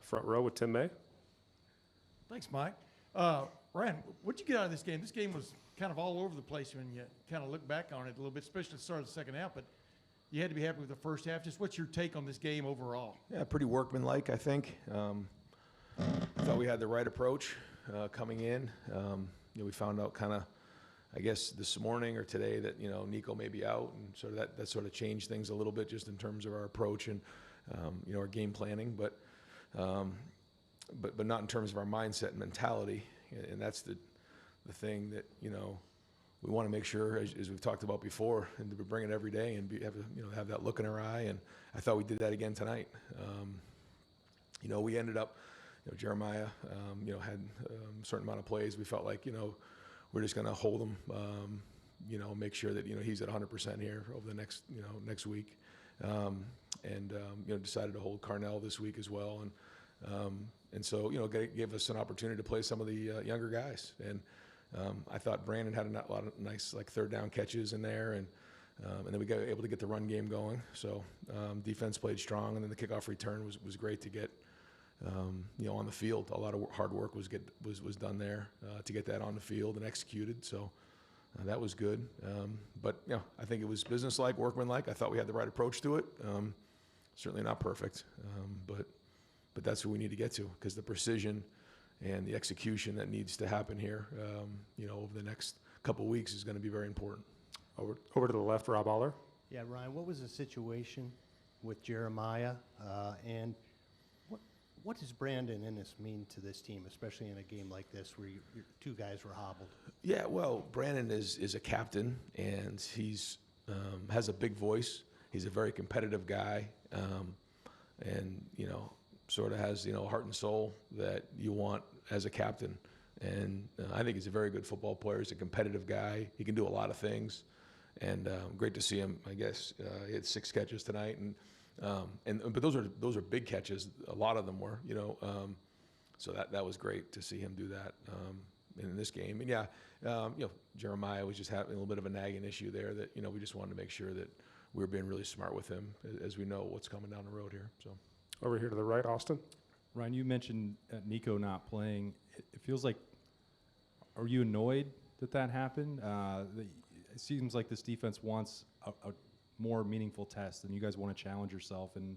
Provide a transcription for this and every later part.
front row with Tim May. Thanks, Mike. Ryan, what'd you get out of this game? This game was kind of all over the place when you kind of look back on it a little bit, especially at the start of the second half, but you had to be happy with the first half. Just what's your take on this game overall? Yeah, pretty workmanlike, I think. I thought we had the right approach coming in. We found out kind of, I guess, this morning or today that, Nico may be out, and sort of that sort of changed things a little bit just in terms of our approach and, our game planning, but not in terms of our mindset and mentality. And that's the thing that, we want to make sure, as we've talked about before, and we bring it every day and have that look in our eye. And I thought we did that again tonight. We ended up, Jeremiah, had a certain amount of plays. We felt like, we're just going to hold him, make sure that, he's at 100% here over the next week. Decided to hold Carnell this week as well. And so, gave us an opportunity to play some of the younger guys. And I thought Brandon had a lot of nice, third down catches in there. And then we got able to get the run game going. So defense played strong. And then the kickoff return was great to get, on the field. A lot of hard work was done there to get that on the field and executed. So that was good. But I think it was businesslike, workmanlike. I thought we had the right approach to it. Certainly not perfect, but that's what we need to get to, because the precision and the execution that needs to happen here, over the next couple of weeks is going to be very important. Over to the left, Rob Aller. Yeah, Ryan, what was the situation with Jeremiah, and what does Brandon Innes mean to this team, especially in a game like this where your two guys were hobbled? Yeah, well, Brandon is a captain, and he's has a big voice. He's a very competitive guy, and sort of has heart and soul that you want as a captain. And I think he's a very good football player. He's a competitive guy. He can do a lot of things, and great to see him. I guess he had 6 catches tonight, but those are big catches. A lot of them were, so that was great to see him do that in this game. And Jeremiah was just having a little bit of a nagging issue there that we just wanted to make sure that we were being really smart with him as we know what's coming down the road here. So over here to the right, Austin. Ryan, you mentioned Nico not playing. It feels like, are you annoyed that happened? It seems like this defense wants a more meaningful test, and you guys want to challenge yourself, and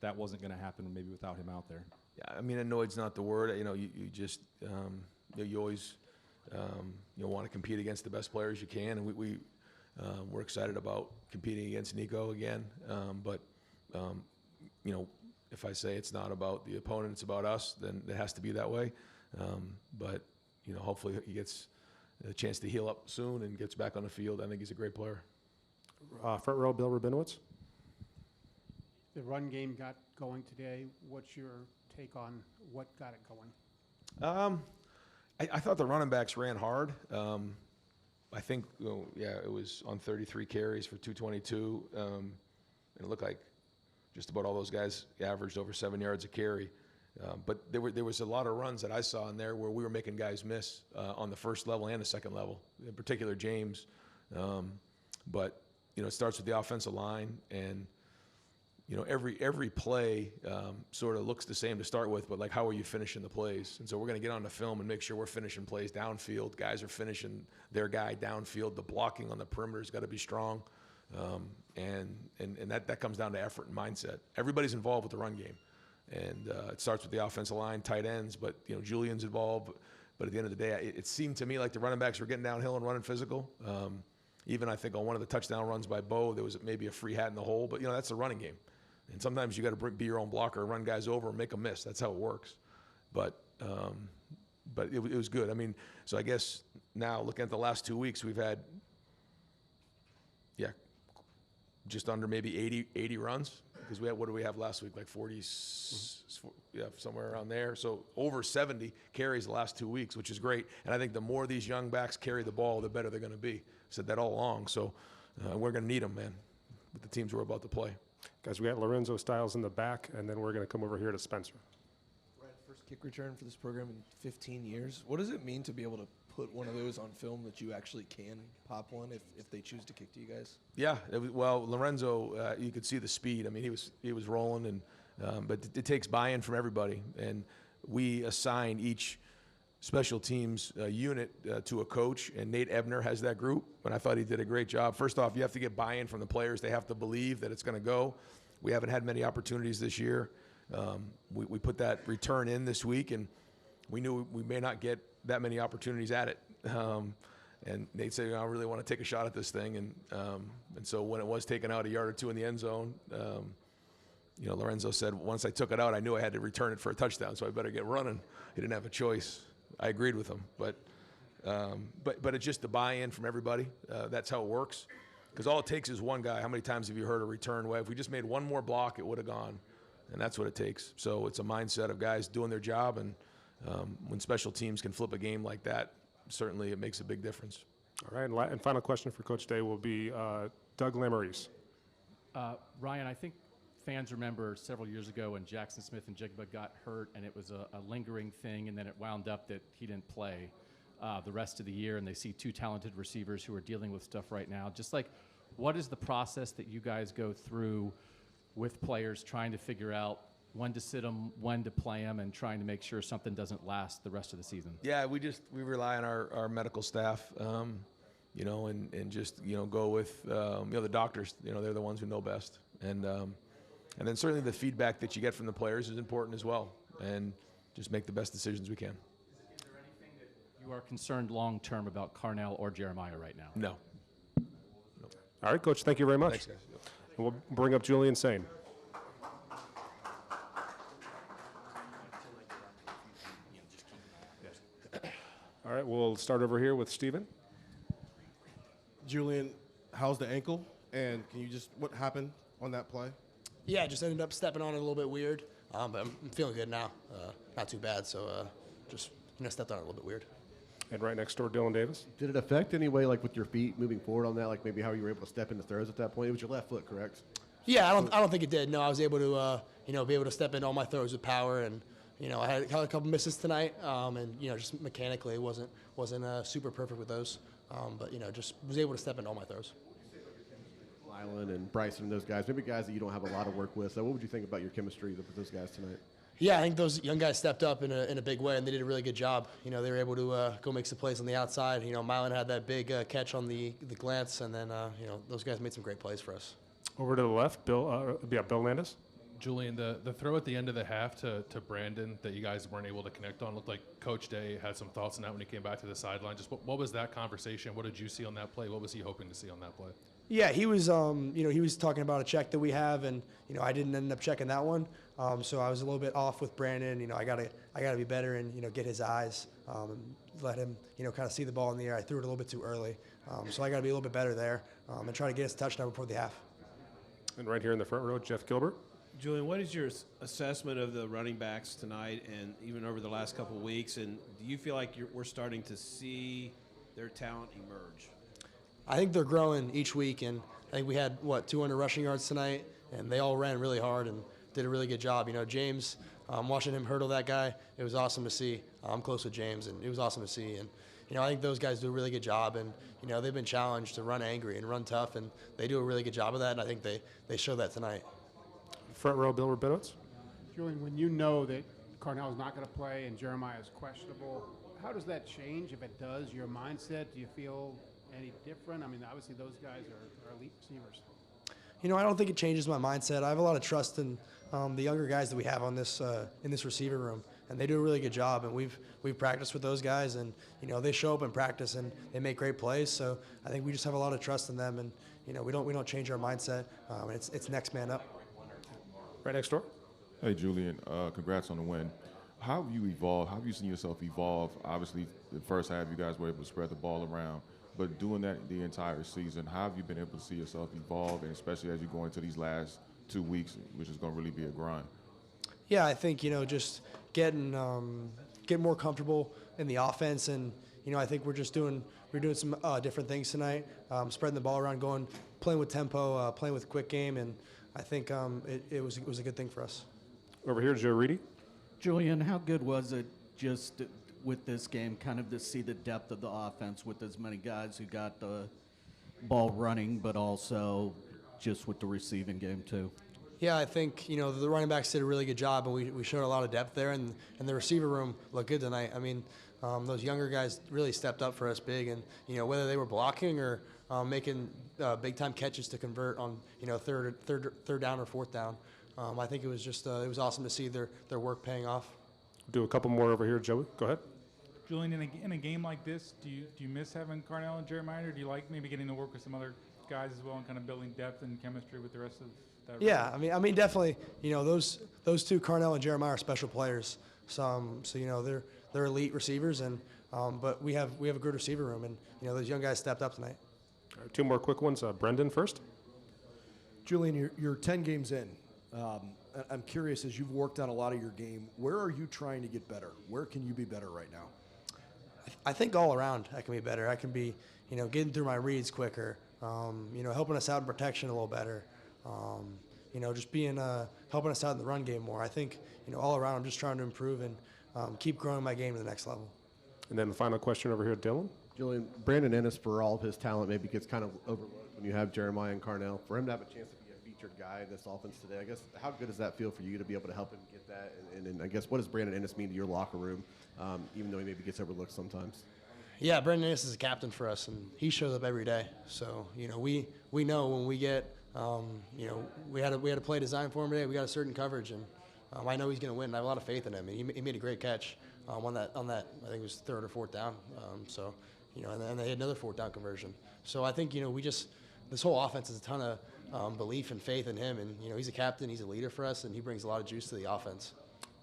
that wasn't going to happen maybe without him out there. Yeah, I mean, annoyed's not the word. You just you always want to compete against the best players you can, and we're excited about competing against Nico again. But if I say it's not about the opponent, it's about us, then it has to be that way. But hopefully he gets a chance to heal up soon and gets back on the field. I think he's a great player. Front row, Bill Rabinowitz. The run game got going today. What's your take on what got it going? I thought the running backs ran hard. I think, it was on 33 carries for 222. And it looked like just about all those guys averaged over 7 yards a carry. But there was a lot of runs that I saw in there where we were making guys miss on the first level and the second level, in particular James. But it starts with the offensive line, and every play sort of looks the same to start with, but how are you finishing the plays? And so we're going to get on the film and make sure we're finishing plays downfield. Guys are finishing their guy downfield. The blocking on the perimeter has got to be strong, and that comes down to effort and mindset. Everybody's involved with the run game, and it starts with the offensive line, tight ends, but Julian's involved. But at the end of the day, it seemed to me like the running backs were getting downhill and running physical. Even I think on one of the touchdown runs by Bo, there was maybe a free hat in the hole, but that's the running game. And sometimes you got to be your own blocker, run guys over, and make them miss. That's how it works. But it was good. I mean, so I guess now looking at the last 2 weeks, we've had, just under maybe 80 runs, because what did we have last week? 40, somewhere around there. So over 70 carries the last 2 weeks, which is great. And I think the more these young backs carry the ball, the better they're going to be. I said that all along. So we're going to need them, man, with the teams we're about to play. Guys, we got Lorenzo Stiles in the back, and then we're going to come over here to Spencer. Right, first kick return for this program in 15 years. What does it mean to be able to put one of those on film that you actually can pop one if they choose to kick to you guys? Yeah, Lorenzo, you could see the speed. I mean, he was rolling, and But it takes buy-in from everybody, and we assign each special teams unit to a coach, and Nate Ebner has that group, and I thought he did a great job. First off, you have to get buy-in from the players. They have to believe that it's going to go. We haven't had many opportunities this year. We put that return in this week, and we knew we may not get that many opportunities at it. And Nate said, I really want to take a shot at this thing. And so when it was taken out a yard or two in the end zone, Lorenzo said, once I took it out, I knew I had to return it for a touchdown, so I better get running. He didn't have a choice. I agreed with him. But it's just the buy-in from everybody. That's how it works. Because all it takes is one guy. How many times have you heard a return? Well, if we just made one more block, it would have gone. And that's what it takes. So it's a mindset of guys doing their job. And when special teams can flip a game like that, certainly it makes a big difference. All right, and final question for Coach Day will be Doug Lamarese. Ryan, I think fans remember several years ago when Jackson Smith and Jigba got hurt, and it was a lingering thing, and then it wound up that he didn't play the rest of the year, and they see two talented receivers who are dealing with stuff right now. Just like, what is the process that you guys go through with players trying to figure out when to sit them, when to play them, and trying to make sure something doesn't last the rest of the season? Yeah, we rely on our medical staff, and just go with the doctors. They're the ones who know best, and then certainly the feedback that you get from the players is important as well, and just make the best decisions we can. Is there anything that you are concerned long term about Carnell or Jeremiah right now? No. All right, Coach, thank you very much. Thanks, guys. And we'll bring up Julian Sayin. All right, we'll start over here with Steven. Julian, how's the ankle? And can you what happened on that play? Yeah, just ended up stepping on it a little bit weird, but I'm feeling good now. Not too bad, so just stepped on it a little bit weird. And right next door, Dylan Davis. Did it affect any way, like with your feet moving forward on that, like maybe how you were able to step into throws at that point? It was your left foot, correct? Yeah, I don't think it did. No, I was able to be able to step into all my throws with power, and I had a couple misses tonight, and just mechanically it wasn't super perfect with those, but just was able to step into all my throws. Island and Bryson and those guys, maybe guys that you don't have a lot of work with. So what would you think about your chemistry with those guys tonight? Yeah, I think those young guys stepped up in a big way, and they did a really good job. They were able to go make some plays on the outside. Mylan had that big catch on the glance, and then those guys made some great plays for us. Over to the left, Bill Landis. Julian, the throw at the end of the half to Brandon that you guys weren't able to connect on looked like Coach Day had some thoughts on that when he came back to the sideline. Just what was that conversation? What did you see on that play? What was he hoping to see on that play? Yeah, he was he was talking about a check that we have, and I didn't end up checking that one, so I was a little bit off with Brandon. I gotta be better and get his eyes, and let him kind of see the ball in the air. I threw it a little bit too early, so I gotta be a little bit better there, and try to get us a touchdown before the half. And right here in the front row, Jeff Gilbert. Julian, what is your assessment of the running backs tonight and even over the last couple of weeks? And do you feel like we're starting to see their talent emerge? I think they're growing each week, and I think we had 200 rushing yards tonight, and they all ran really hard and did a really good job. James, watching him hurdle that guy, it was awesome to see. I'm close with James, and it was awesome to see. And I think those guys do a really good job, and they've been challenged to run angry and run tough, and they do a really good job of that. And I think they show that tonight. Front row, Bill Rabinowitz. Julian, when you know that Carnell's not going to play and Jeremiah is questionable, how does that change? If it does, your mindset, do you feel any different? I mean, obviously those guys are elite receivers. I don't think it changes my mindset. I have a lot of trust in the younger guys that we have on this in this receiver room, and they do a really good job. And we've practiced with those guys, and they show up in practice and they make great plays. So I think we just have a lot of trust in them, and we don't change our mindset. It's next man up. Right next door. Hey Julian, congrats on the win. How have you evolved? How have you seen yourself evolve? Obviously, the first half you guys were able to spread the ball around. But doing that the entire season, how have you been able to see yourself evolve, and especially as you go into these last 2 weeks, which is going to really be a grind? Yeah, I think just getting more comfortable in the offense, and I think we're doing some different things tonight, spreading the ball around, playing with tempo, playing with quick game, and I think it was a good thing for us. Over here, Joe Reedy. Julian, how good was it just with this game, kind of to see the depth of the offense with as many guys who got the ball running, but also just with the receiving game too? Yeah, I think, the running backs did a really good job, and we showed a lot of depth there, and the receiver room looked good tonight. I mean, those younger guys really stepped up for us big, and, whether they were blocking or making big-time catches to convert on, third down or fourth down. I think it was just it was awesome to see their work paying off. Do a couple more over here, Joey. Go ahead. Julian, in a game like this, do you miss having Carnell and Jeremiah, or do you like maybe getting to work with some other guys as well and kind of building depth and chemistry with the rest of that? Yeah, I mean, definitely. Those two, Carnell and Jeremiah, are special players. So they're elite receivers, and but we have a good receiver room, and those young guys stepped up tonight. All right, two more quick ones. Brendan first. Julian, you're 10 games in. I'm curious, as you've worked on a lot of your game, where are you trying to get better? Where can you be better right now? I think all around I can be better. I can be, getting through my reads quicker, helping us out in protection a little better, just being, helping us out in the run game more. I think, all around I'm just trying to improve and keep growing my game to the next level. And then the final question over here, Dylan. Julian, Brandon Ennis, for all of his talent, maybe gets kind of overlooked when you have Jeremiah and Carnell. For him to have a chance to be a featured guy in this offense today, I guess, how good does that feel for you to be able to help him get that? And I guess, what does Brandon Ennis mean to your locker room, even though he maybe gets overlooked sometimes? Yeah, Brandon Ennis is a captain for us, and he shows up every day. So, we know when we get, we had a play designed for him today. We got a certain coverage, and I know he's going to win. I have a lot of faith in him, and he made a great catch on that. I think it was third or fourth down. And then they had another fourth down conversion. So I think this whole offense is a ton of belief and faith in him, and he's a captain, he's a leader for us, and he brings a lot of juice to the offense.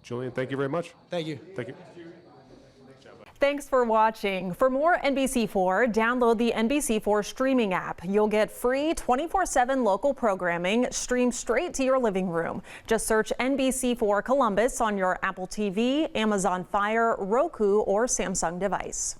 Julian, thank you very much. Thank you. Thank you. Thanks for watching. For more NBC4, download the NBC4 streaming app. You'll get free 24/7 local programming streamed straight to your living room. Just search NBC4 Columbus on your Apple TV, Amazon Fire, Roku, or Samsung device.